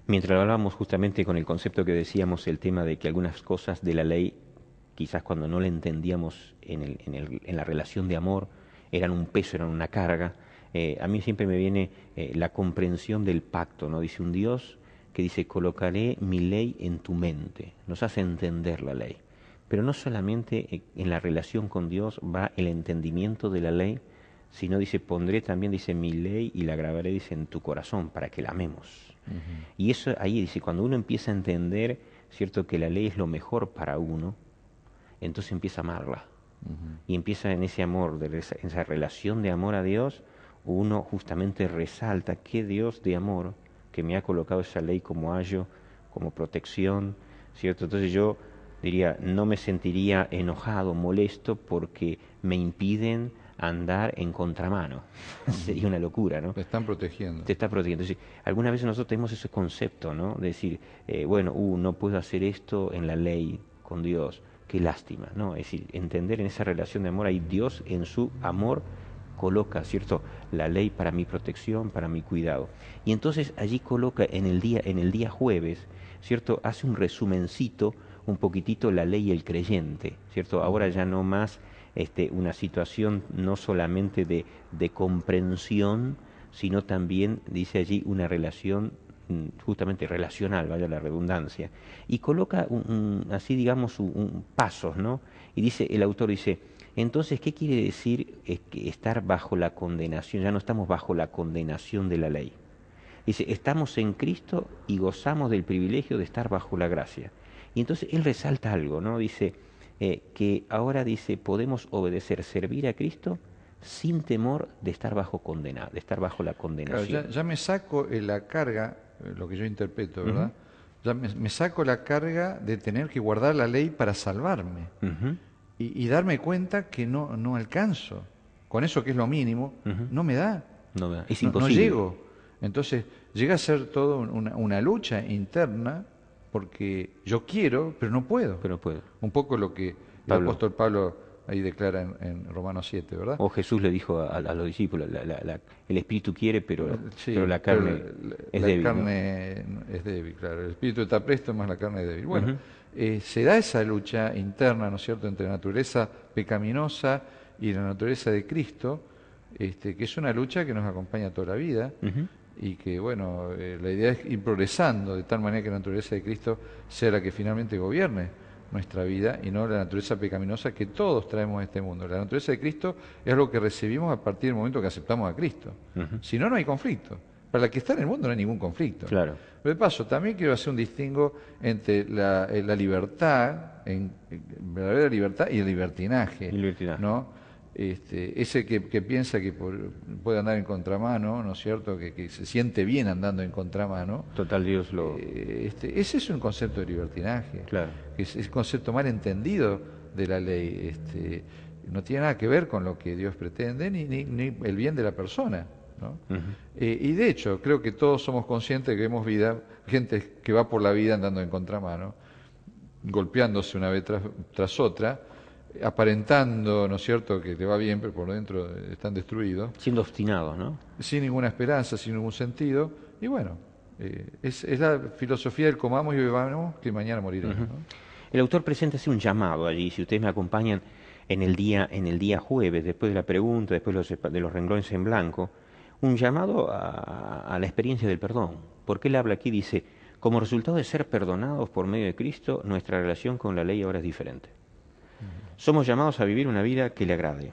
Mientras hablábamos justamente con el concepto que decíamos, el tema de que algunas cosas de la ley, quizás cuando no la entendíamos en la relación de amor, eran un peso, eran una carga. A mí siempre me viene la comprensión del pacto, ¿no? Dice un Dios que dice, colocaré mi ley en tu mente, nos hace entender la ley. Pero no solamente en la relación con Dios va el entendimiento de la ley, sino dice, pondré también, dice, mi ley y la grabaré, dice, en tu corazón, para que la amemos. Ujú. Y eso ahí dice, cuando uno empieza a entender, cierto, que la ley es lo mejor para uno, entonces empieza a amarla. Ujú. Y empieza en ese amor, en esa relación de amor a Dios, uno justamente resalta qué Dios de amor que me ha colocado esa ley como ayo, como protección, ¿cierto? Entonces yo diría, no me sentiría enojado, molesto, porque me impiden andar en contramano. Ujú. Sería una locura, ¿no? Te están protegiendo. Te está protegiendo. Entonces, algunas veces nosotros tenemos ese concepto, ¿no? De decir, bueno, no puedo hacer esto en la ley con Dios, qué lástima, ¿no? Es decir, entender en esa relación de amor, ahí Dios en su amor coloca, ¿cierto? La ley para mi protección, para mi cuidado. Y entonces allí coloca en el día jueves, ¿cierto? Hace un resumencito, un poquitito la ley y el creyente, ¿cierto? Ahora Ujú. ya no más una situación no solamente de comprensión, sino también, dice allí, una relación justamente relacional, vaya la redundancia, y coloca así, digamos, pasos, ¿no? Y dice, el autor dice, entonces, ¿qué quiere decir que estar bajo la condenación? Ya no estamos bajo la condenación de la ley. Dice, estamos en Cristo y gozamos del privilegio de estar bajo la gracia. Y entonces él resalta algo, ¿no? Dice, que ahora dice, podemos obedecer, servir a Cristo sin temor de estar bajo condena, de estar bajo la Claro, condenación. ya me saco la carga, lo que yo interpreto, Ujú, ¿verdad? Ya me saco la carga de tener que guardar la ley para salvarme ujú, y darme cuenta que no alcanzo. Con eso que es lo mínimo, ujú. no me da, No, es no imposible, llego. Entonces llega a ser todo una lucha interna porque yo quiero, pero no puedo. pero puedo. Un poco lo que el Pablo, apóstol Pablo ahí declara en Romanos 7, ¿verdad? o Jesús le dijo a los discípulos, el espíritu quiere, pero Sí, la pero carne es la débil, ¿no? carne es débil, claro. El espíritu está presto, más la carne es débil. Bueno, Ujú, se da esa lucha interna, ¿no es cierto?, entre la naturaleza pecaminosa y la naturaleza de Cristo, que es una lucha que nos acompaña toda la vida ujú. y que, bueno, la idea es ir progresando de tal manera que la naturaleza de Cristo sea la que finalmente gobierne nuestra vida y no la naturaleza pecaminosa que todos traemos a este mundo. La naturaleza de Cristo es algo que recibimos a partir del momento que aceptamos a Cristo. Ujú, Si no, no hay conflicto. Para la que está en el mundo no hay ningún conflicto. claro, Pero de paso, también quiero hacer un distingo entre la libertad, verdadera libertad y el libertinaje, y libertinaje. ¿no? Ese que piensa que puede andar en contramano, ¿no es cierto? Que se siente bien andando en contramano, Total, Dios lo... ese es un concepto de libertinaje, Claro. que es un concepto mal entendido de la ley. No tiene nada que ver con lo que Dios pretende ni el bien de la persona, ¿no? Ujú. Y de hecho, creo que todos somos conscientes que vemos gente que va por la vida andando en contramano, golpeándose una vez tras otra, aparentando, ¿no es cierto?, que te va bien, pero por dentro están destruidos, Siendo obstinados, ¿no? sin ninguna esperanza, sin ningún sentido. Y bueno, es la filosofía del comamos y bebamos que mañana moriremos, Ujú. ¿no? El autor presenta así un llamado allí, si ustedes me acompañan en el día jueves, después de la pregunta, después de los renglones en blanco, un llamado a la experiencia del perdón. Porque él habla aquí, dice, como resultado de ser perdonados por medio de Cristo, nuestra relación con la ley ahora es diferente. Somos llamados a vivir una vida que le agrade.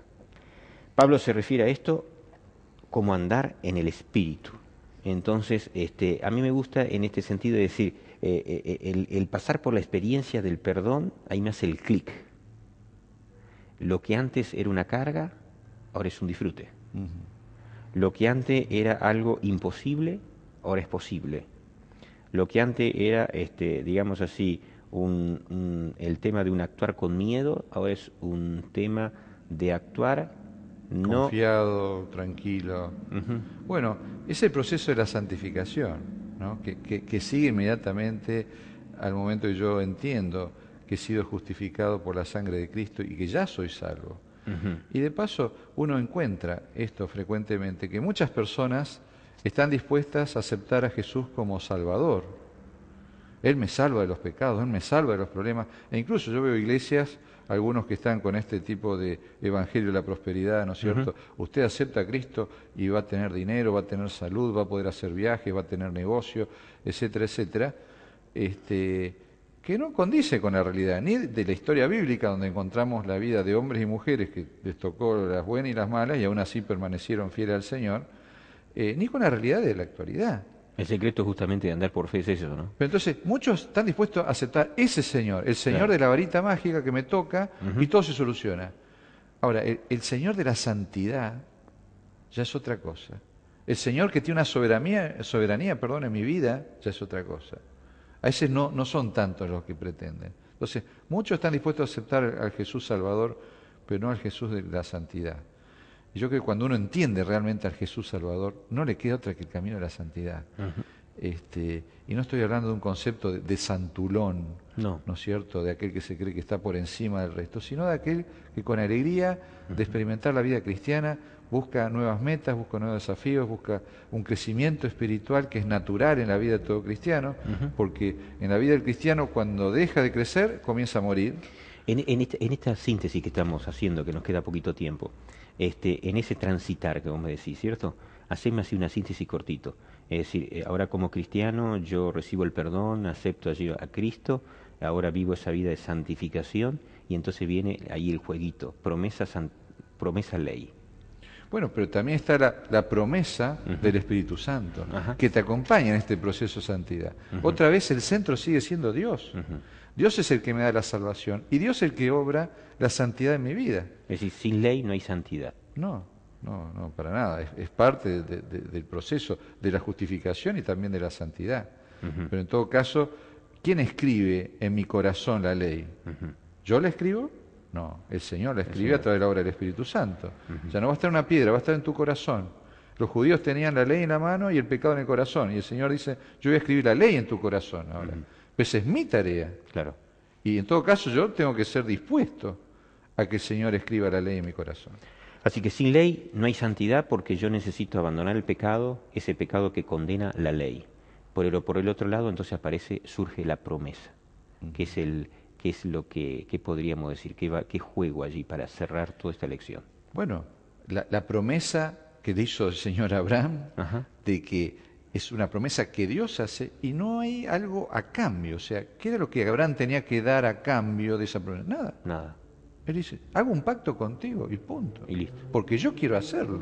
Pablo se refiere a esto como andar en el espíritu. Entonces, a mí me gusta en este sentido decir, el pasar por la experiencia del perdón, ahí me hace el clic. Lo que antes era una carga, ahora es un disfrute. Ujú. Lo que antes era algo imposible, ahora es posible. Lo que antes era, digamos así, el tema de un actuar con miedo, ahora es un tema de actuar no... Confiado, tranquilo. Ujú, Bueno, es el proceso de la santificación, ¿no? Que sigue inmediatamente al momento que yo entiendo que he sido justificado por la sangre de Cristo y que ya soy salvo. ujú, Y de paso, uno encuentra esto frecuentemente, que muchas personas están dispuestas a aceptar a Jesús como Salvador, Él me salva de los pecados, Él me salva de los problemas. E incluso yo veo iglesias, algunos que están con este tipo de evangelio de la prosperidad, ¿no es cierto? Usted acepta a Cristo y va a tener dinero, va a tener salud, va a poder hacer viajes, va a tener negocio, etcétera, etcétera. Que no condice con la realidad, ni de la historia bíblica, donde encontramos la vida de hombres y mujeres que les tocó las buenas y las malas y aún así permanecieron fieles al Señor, ni con la realidad de la actualidad. El secreto justamente de andar por fe es eso, ¿no? Pero entonces, muchos están dispuestos a aceptar ese Señor, el Señor Claro. de la varita mágica que me toca y todo se soluciona. Ahora, el Señor de la santidad ya es otra cosa. El Señor que tiene una soberanía, en mi vida ya es otra cosa. A veces no son tantos los que pretenden. Entonces, muchos están dispuestos a aceptar al Jesús Salvador, pero no al Jesús de la santidad. Y yo creo que cuando uno entiende realmente al Jesús Salvador, no le queda otra que el camino de la santidad. Y no estoy hablando de un concepto de santulón, No. ¿no es cierto?, de aquel que se cree que está por encima del resto, sino de aquel que con alegría de experimentar la vida cristiana busca nuevas metas, busca nuevos desafíos, busca un crecimiento espiritual que es natural en la vida de todo cristiano, porque en la vida del cristiano cuando deja de crecer comienza a morir. En esta síntesis que estamos haciendo, que nos queda poquito tiempo, en ese transitar que vos me decís, ¿cierto? Haceme así una síntesis cortito. Es decir, ahora como cristiano yo recibo el perdón, acepto allí a Cristo, ahora vivo esa vida de santificación y entonces viene ahí el jueguito, promesa ley. Bueno, pero también está la promesa del Espíritu Santo, que te acompaña en este proceso de santidad. Otra vez el centro sigue siendo Dios. Dios es el que me da la salvación y Dios es el que obra la santidad en mi vida. Es decir, sin ley no hay santidad. No, para nada. Es parte del proceso de la justificación y también de la santidad. Pero en todo caso, ¿quién escribe en mi corazón la ley? ¿Yo la escribo? No, el Señor la escribe a través de la obra del Espíritu Santo. O sea, no va a estar en una piedra, va a estar en tu corazón. Los judíos tenían la ley en la mano y el pecado en el corazón. Y el Señor dice, yo voy a escribir la ley en tu corazón ahora. Pues es mi tarea. Claro. Y en todo caso yo tengo que ser dispuesto a que el Señor escriba la ley en mi corazón. Así que sin ley no hay santidad porque yo necesito abandonar el pecado, ese pecado que condena la ley. Por el otro lado, entonces surge la promesa, que es lo que podríamos decir, qué juego allí para cerrar toda esta lección. Bueno, la promesa que le hizo el Señor a Abraham, de que es una promesa que Dios hace y no hay algo a cambio. O sea, ¿qué era lo que Abraham tenía que dar a cambio de esa promesa? Nada. Nada. Él dice, hago un pacto contigo y punto. Y listo. Porque yo quiero hacerlo.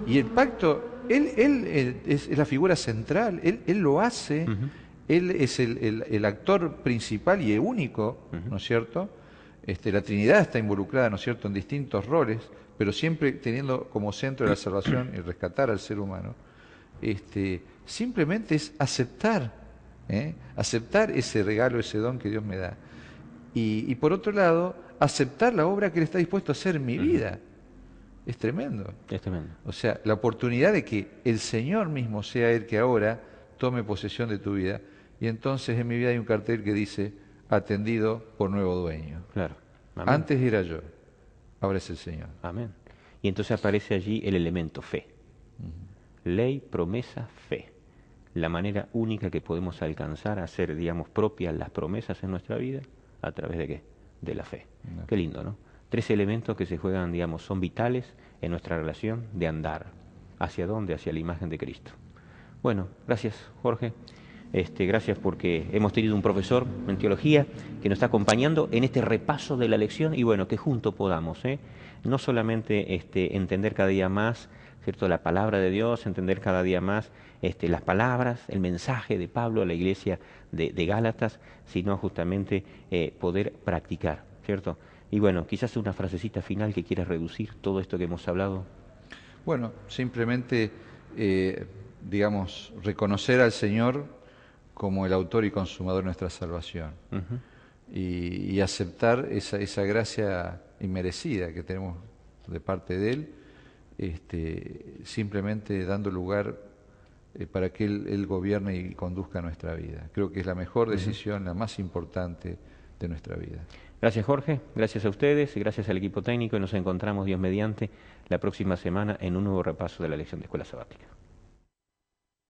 Y el pacto, él es la figura central, él lo hace, él es el actor principal y único, ¿no es cierto? La Trinidad está involucrada, ¿no es cierto?, en distintos roles, pero siempre teniendo como centro de la salvación y rescatar al ser humano. Simplemente es aceptar ese regalo, ese don que Dios me da. Y por otro lado, aceptar la obra que Él está dispuesto a hacer en mi vida. Es tremendo. Es tremendo. O sea, la oportunidad de que el Señor mismo sea Él que ahora tome posesión de tu vida. Y entonces en mi vida hay un cartel que dice, atendido por nuevo dueño. Claro. Amén. Antes era yo, ahora es el Señor. Amén. Y entonces aparece allí el elemento fe. Ley, promesa, fe. La manera única que podemos alcanzar a hacer, digamos, propias las promesas en nuestra vida, ¿a través de qué? De la fe. Qué lindo, ¿no? 3 elementos que se juegan, digamos, son vitales en nuestra relación de andar. ¿Hacia dónde? Hacia la imagen de Cristo. Bueno, gracias, Jorge. Gracias porque hemos tenido un profesor en teología que nos está acompañando en este repaso de la lección y bueno, que juntos podamos, no solamente entender cada día más, ¿cierto?, la palabra de Dios, entender cada día más las palabras, el mensaje de Pablo a la iglesia de Gálatas, sino justamente poder practicar, ¿cierto? Y bueno, quizás una frasecita final que quieras reducir todo esto que hemos hablado. Bueno, simplemente, digamos, reconocer al Señor como el autor y consumador de nuestra salvación. Y aceptar esa gracia inmerecida que tenemos de parte de Él, simplemente dando lugar para que Él gobierne y conduzca nuestra vida. Creo que es la mejor decisión, la más importante de nuestra vida. Gracias, Jorge, gracias a ustedes y gracias al equipo técnico y nos encontramos, Dios mediante, la próxima semana en un nuevo repaso de la lección de Escuela Sabática.